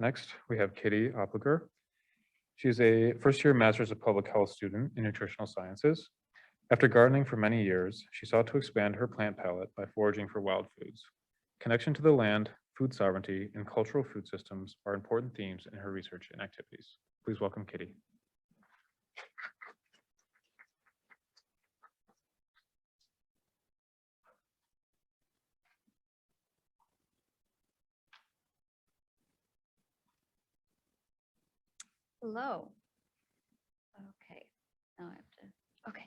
Next, we have Kitty Oppliger. She is a first-year Master's of Public Health student in Nutritional Sciences. After gardening for many years, she sought to expand her plant palette by foraging for wild foods. Connection to the land, food sovereignty, and cultural food systems are important themes in her research and activities. Please welcome Kitty. Hello. Okay, now I have to, okay.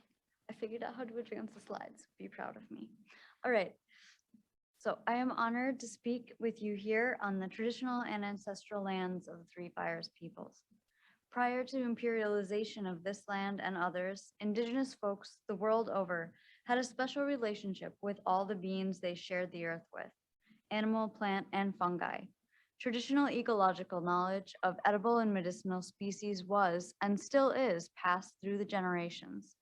I figured out how to advance the slides. Be proud of me. All right. So I am honored to speak with you here on the traditional and ancestral lands of the Three Fires peoples. Prior to imperialization of this land and others, indigenous folks the world over had a special relationship with all the beings they shared the earth with, animal, plant, and fungi. Traditional ecological knowledge of edible and medicinal species was, and still is, passed through the generations.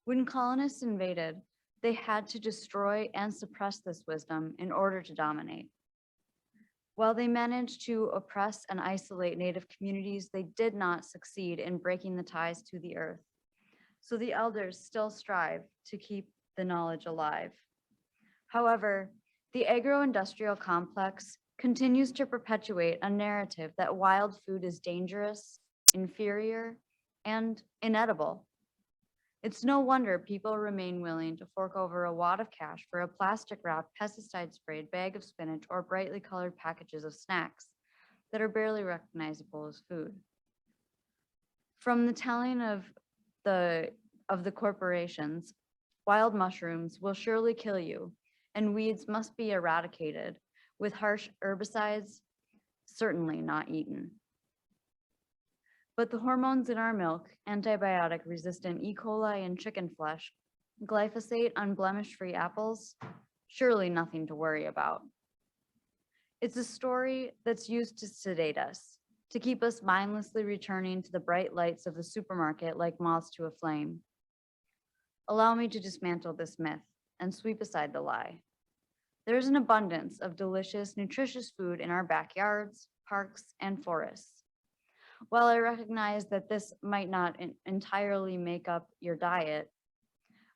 When colonists invaded, they had to destroy and suppress this wisdom in order to dominate. While they managed to oppress and isolate Native communities, they did not succeed in breaking the ties to the earth. So the elders still strive to keep the knowledge alive. However, the agro-industrial complex continues to perpetuate a narrative that wild food is dangerous, inferior, and inedible. It's no wonder people remain willing to fork over a wad of cash for a plastic-wrapped, pesticide-sprayed bag of spinach or brightly colored packages of snacks that are barely recognizable as food. From the telling of the corporations, wild mushrooms will surely kill you, and weeds must be eradicated, with harsh herbicides certainly not eaten. But the hormones in our milk, antibiotic-resistant E. coli in chicken flesh, glyphosate on blemish-free apples, surely nothing to worry about. It's a story that's used to sedate us, to keep us mindlessly returning to the bright lights of the supermarket like moths to a flame. Allow me to dismantle this myth and sweep aside the lie. There's an abundance of delicious, nutritious food in our backyards, parks, and forests. While I recognize that this might not entirely make up your diet,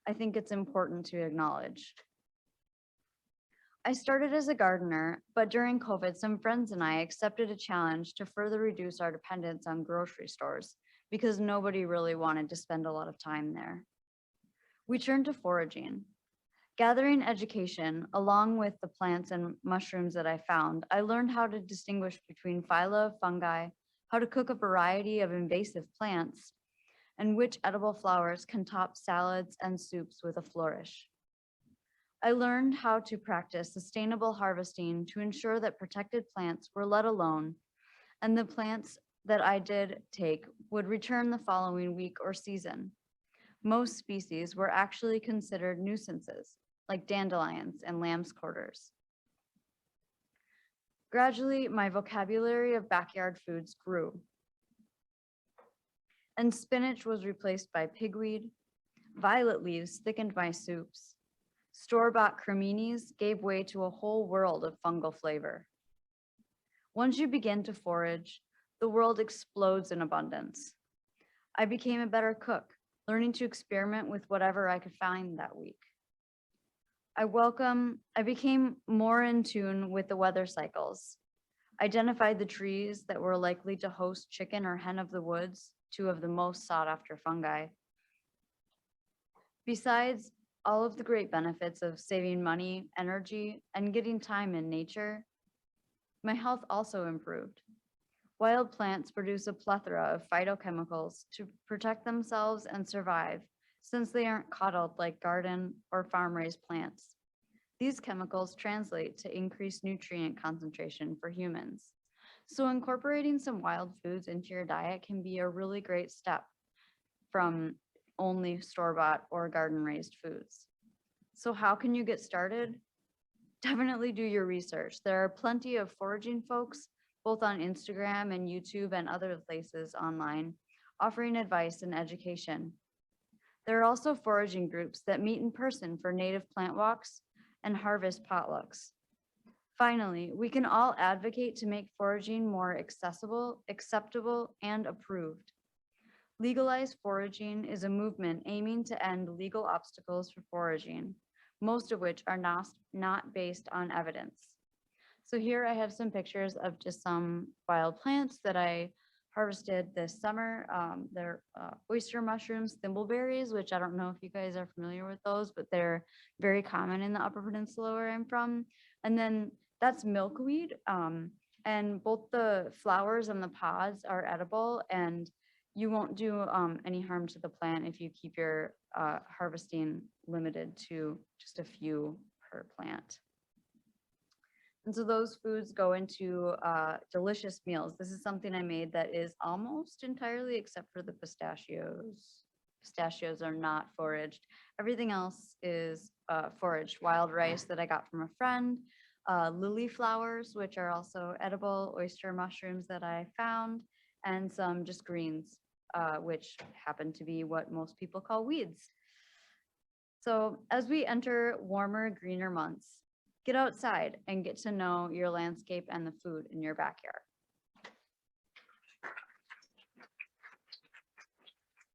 I think it's important to acknowledge. I started as a gardener, but during COVID, some friends and I accepted a challenge to further reduce our dependence on grocery stores because nobody really wanted to spend a lot of time there. We turned to foraging. Gathering education, along with the plants and mushrooms that I found, I learned how to distinguish between phyla of fungi, how to cook a variety of invasive plants, and which edible flowers can top salads and soups with a flourish. I learned how to practice sustainable harvesting to ensure that protected plants were let alone, and the plants that I did take would return the following week or season. Most species were actually considered nuisances, like dandelions and lamb's quarters. Gradually, my vocabulary of backyard foods grew, and spinach was replaced by pigweed. Violet leaves thickened my soups. Store-bought creminis gave way to a whole world of fungal flavor. Once you begin to forage, the world explodes in abundance. I became a better cook, learning to experiment with whatever I could find that week. I became more in tune with the weather cycles, identified the trees that were likely to host chicken or hen of the woods, two of the most sought after fungi. Besides all of the great benefits of saving money, energy, and getting time in nature, my health also improved. Wild plants produce a plethora of phytochemicals to protect themselves and survive, since they aren't coddled like garden or farm-raised plants. These chemicals translate to increased nutrient concentration for humans. So incorporating some wild foods into your diet can be a really great step from only store-bought or garden-raised foods. So how can you get started? Definitely do your research. There are plenty of foraging folks, both on Instagram and YouTube and other places online, offering advice and education. There are also foraging groups that meet in person for native plant walks and harvest potlucks. Finally, we can all advocate to make foraging more accessible, acceptable, and approved. Legalized foraging is a movement aiming to end legal obstacles for foraging, most of which are not based on evidence. So here I have some pictures of just some wild plants that I harvested this summer. They're oyster mushrooms, thimbleberries, which I don't know if you guys are familiar with those, but they're very common in the Upper Peninsula where I'm from. And then that's milkweed. And both the flowers and the pods are edible, and you won't do any harm to the plant if you keep your harvesting limited to just a few per plant. And so those foods go into delicious meals. This is something I made that is almost entirely except for the pistachios. Pistachios are not foraged. Everything else is foraged. Wild rice that I got from a friend, lily flowers, which are also edible, oyster mushrooms that I found, and some just greens, which happen to be what most people call weeds. So as we enter warmer, greener months, get outside and get to know your landscape and the food in your backyard.